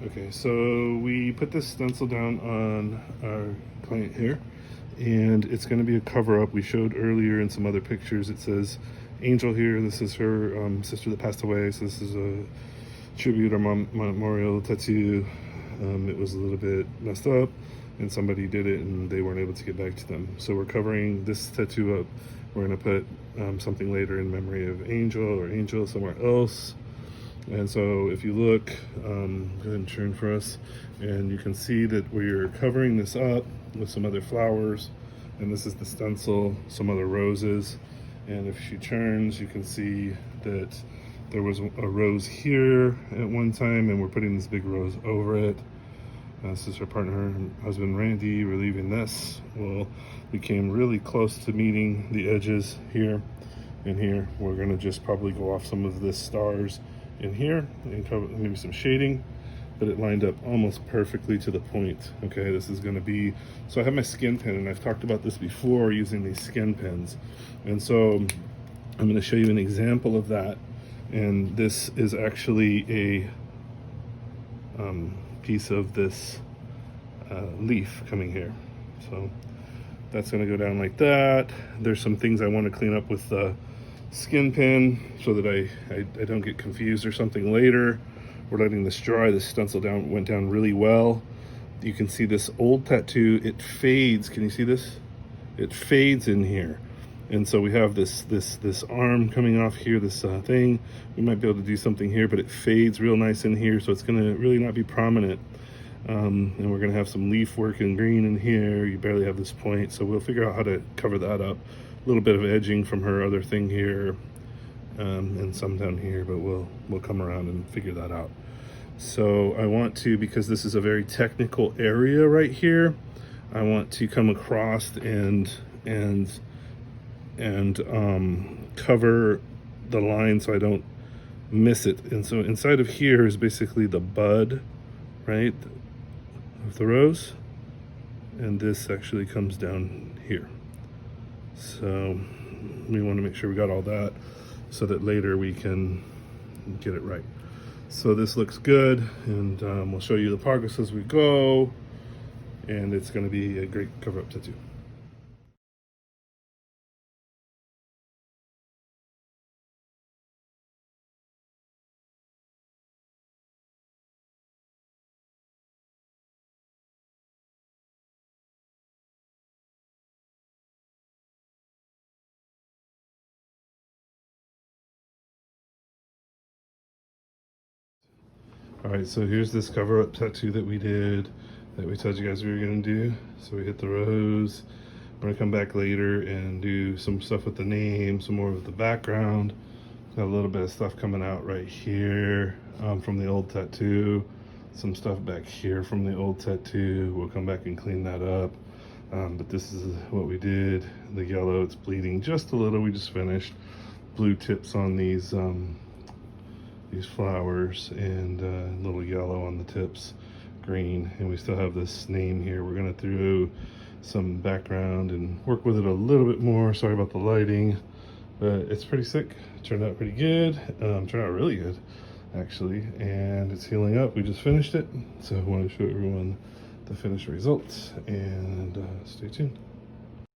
Okay, so we put this stencil down on our client here, and it's going to be a cover-up. We showed earlier in some other pictures, it says Angel here. This is her sister that passed away, so this is a tribute or memorial tattoo. It was a little bit messed up, and somebody did it, and they weren't able to get back to them. So we're covering this tattoo up. We're going to put something later in memory of Angel or Angel somewhere else. And so if you look, go ahead and turn for us, and you can see that we're covering this up with some other flowers, and this is the stencil, some other roses. And if she turns, you can see that there was a rose here at one time, and we're putting this big rose over it. This is her partner and husband, Randy, relieving this. Well, we came really close to meeting the edges here and here. We're gonna just probably go off some of the stars in here and cover maybe some shading, but it lined up almost perfectly to the point. Okay, this is going to be, so I have my skin pen, and I've talked about this before using these skin pens, and so I'm going to show you an example of that. And this is actually a piece of this leaf coming here, so that's going to go down like that. There's some things I want to clean up with the skin pen so that I don't get confused or something later. We're letting this dry. This stencil went down really well. You can see this old tattoo, it fades. Can you see this? It fades in here. And so we have this arm coming off here, this thing. We might be able to do something here, but it fades real nice in here, so it's gonna really not be prominent. And we're gonna have some leaf work in green in here. You barely have this point, so we'll figure out how to cover that up. A little bit of edging from her other thing here, and some down here, but we'll come around and figure that out. So I want to, because this is a very technical area right here, I want to come across and cover the line so I don't miss it. And so inside of here is basically the bud, right, of the rose, and this actually comes down here. So we want to make sure we got all that so that later we can get it right. So this looks good, and we'll show you the progress as we go, and it's going to be a great cover-up tattoo. All right, so here's this cover-up tattoo that we did, that we told you guys we were gonna do. So we hit the rose. We're gonna come back later and do some stuff with the name, some more with the background. Got a little bit of stuff coming out right here from the old tattoo. Some stuff back here from the old tattoo. We'll come back and clean that up. But this is what we did. The yellow, it's bleeding just a little. We just finished. Blue tips on these flowers, and a little yellow on the tips, green, and we still have this name here. We're gonna throw some background and work with it a little bit more. Sorry about the lighting, but it's pretty sick. It turned out pretty good. Turned out really good, actually, and it's healing up. We just finished it, so I want to show everyone the finished results, and stay tuned.